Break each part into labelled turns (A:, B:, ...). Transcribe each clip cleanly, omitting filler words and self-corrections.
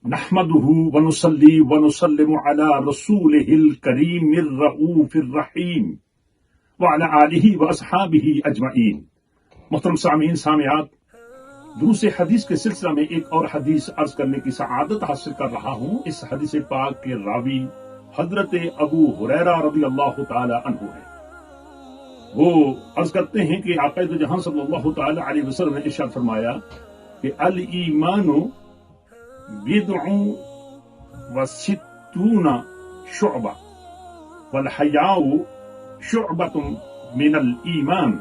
A: نحمده ونصلي ونسلم على رسوله الكريم الرؤوف الرحيم وعلى آله واصحابه اجمعین۔ محترم سامعین سامعات، دروس حدیث کے سلسلہ میں ایک اور حدیث عرض کرنے کی سعادت حاصل کر رہا ہوں۔ اس حدیث پاک کے راوی حضرت ابو ہریرہ رضی اللہ تعالی عنہ ہیں۔ وہ عرض کرتے ہیں کہ آقا دو جہاں صلی اللہ تعالی علیہ وسلم نے ارشاد فرمایا کہ الایمان بدع وستون شعبہ والحیاء شعبۃ من الایمان۔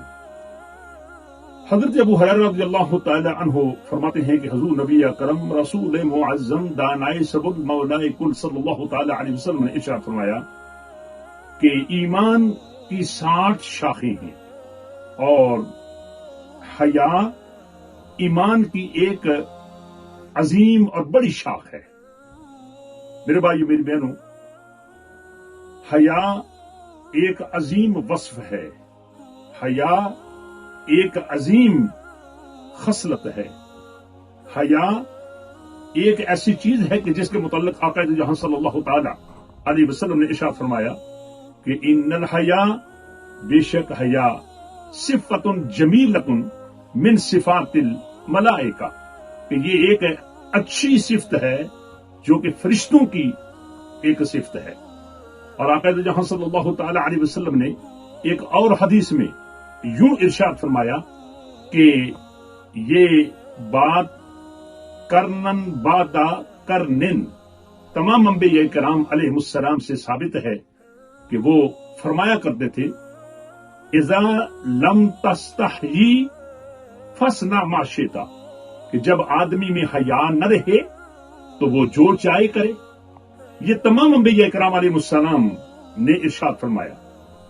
A: حضرت ابو ہریرہ رضی اللہ تعالی عنہ فرماتے ہیں کہ حضور نبی اکرم رسول معظم دانائے سبق مولائے کل صلی اللہ تعالی علیہ وسلم نے ارشاد فرمایا کہ ایمان کی 60 شاخیں ہیں اور حیا ایمان کی ایک عظیم اور بڑی شاخ ہے۔ میرے بھائیو میری بہنوں، حیا ایک عظیم وصف ہے، حیا ایک عظیم خصلت ہے، حیا ایک ایسی چیز ہے کہ جس کے متعلق آقا جہاں صلی اللہ تعالی علیہ وسلم نے ارشاد فرمایا کہ ان الحیا، بے شک حیا صفت جمیلۃ من صفات الملائکہ، کہ یہ ایک اچھی صفت ہے جو کہ فرشتوں کی ایک صفت ہے۔ اور آقا جہاں صلی اللہ تعالی علیہ وسلم نے ایک اور حدیث میں یوں ارشاد فرمایا کہ یہ بات کرنن بعد کرنن، تمام انبیاء کرام علیہ السلام سے ثابت ہے کہ وہ فرمایا کرتے تھے اذا لم تستحیی فاصنع ما شئت، کہ جب آدمی میں حیا نہ رہے تو وہ جو چاہے کرے۔ یہ تمام انبیاء کرام علیہ السلام نے ارشاد فرمایا،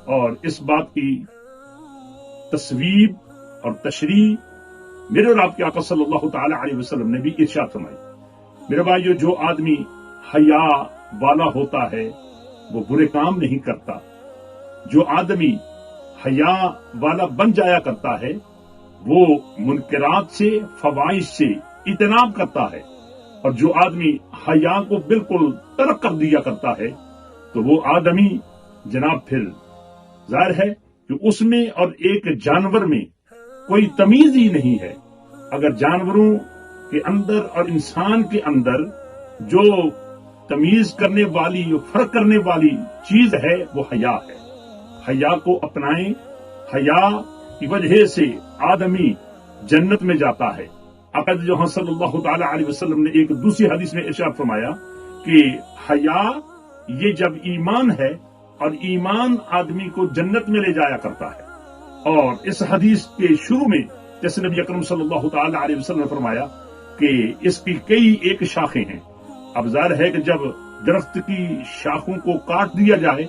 A: اور اس بات کی تصویب اور تشریح میرے اور آپ کے آقا صلی اللہ تعالی علیہ وسلم نے بھی ارشاد فرمائی۔ میرے بھائیو، جو آدمی حیا والا ہوتا ہے وہ برے کام نہیں کرتا، جو آدمی حیا والا بن جایا کرتا ہے وہ منکرات سے، فواحش سے اجتناب کرتا ہے، اور جو آدمی حیا کو بالکل ترک کر دیا کرتا ہے تو وہ آدمی جناب پھر ظاہر ہے کہ اس میں اور ایک جانور میں کوئی تمیز ہی نہیں ہے۔ اگر جانوروں کے اندر اور انسان کے اندر جو تمیز کرنے والی، فرق کرنے والی چیز ہے وہ حیا ہے۔ حیا کو اپنائیں، حیا کی وجہ سے آدمی جنت میں جاتا ہے۔ آقا جہاں صلی اللہ تعالی علیہ وسلم نے ایک دوسری حدیث میں ارشاد فرمایا کہ حیا یہ جب ایمان ہے، اور ایمان آدمی کو جنت میں لے جایا کرتا ہے۔ اور اس حدیث کے شروع میں جیسے نبی اکرم صلی اللہ تعالی علیہ وسلم نے فرمایا کہ اس کی کئی ایک شاخیں ہیں۔ اب ظاہر ہے کہ جب درخت کی شاخوں کو کاٹ دیا جائے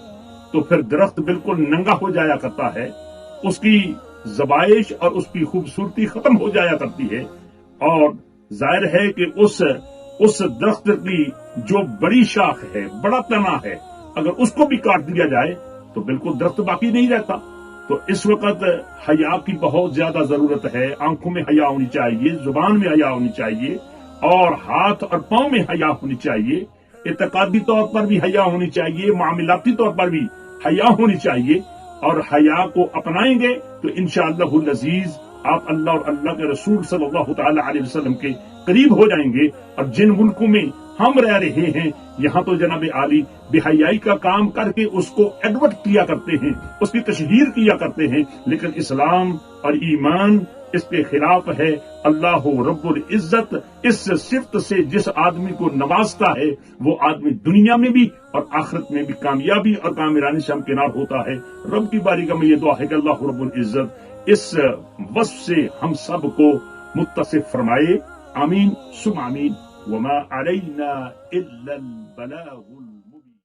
A: تو پھر درخت بالکل ننگا ہو جایا کرتا ہے، اس کی زبائش اور اس کی خوبصورتی ختم ہو جایا کرتی ہے، اور ظاہر ہے کہ اس درخت کی جو بڑی شاخ ہے، بڑا تنا ہے، اگر اس کو بھی کاٹ دیا جائے تو بالکل درخت باقی نہیں رہتا۔ تو اس وقت حیا کی بہت زیادہ ضرورت ہے۔ آنکھوں میں حیا ہونی چاہیے، زبان میں حیا ہونی چاہیے، اور ہاتھ اور پاؤں میں حیا ہونی چاہیے، اعتقادی طور پر بھی حیا ہونی چاہیے، معاملاتی طور پر بھی حیا ہونی چاہیے۔ اور حیا کو اپنائیں گے تو انشاءاللہ العزیز آپ اللہ اور اللہ کے رسول صلی اللہ تعالی علیہ وسلم کے قریب ہو جائیں گے۔ اور جن ملکوں میں ہم رہ رہے ہیں، یہاں تو جناب عالی بے حیائی کا کام کر کے اس کو ایڈورٹ کیا کرتے ہیں، اس کی تشہیر کیا کرتے ہیں، لیکن اسلام اور ایمان اس کے خلاف ہے۔ اللہ رب العزت اس صفت سے جس آدمی کو نوازتا ہے وہ آدمی دنیا میں بھی اور آخرت میں بھی کامیابی اور کامرانی سے ہمکنار ہوتا ہے۔ رب کی بارگاہ میں یہ دعا ہے کہ اللہ رب العزت اس وصف سے ہم سب کو متصف فرمائے۔ آمین ثم آمین۔ وما علینا الا البلاغ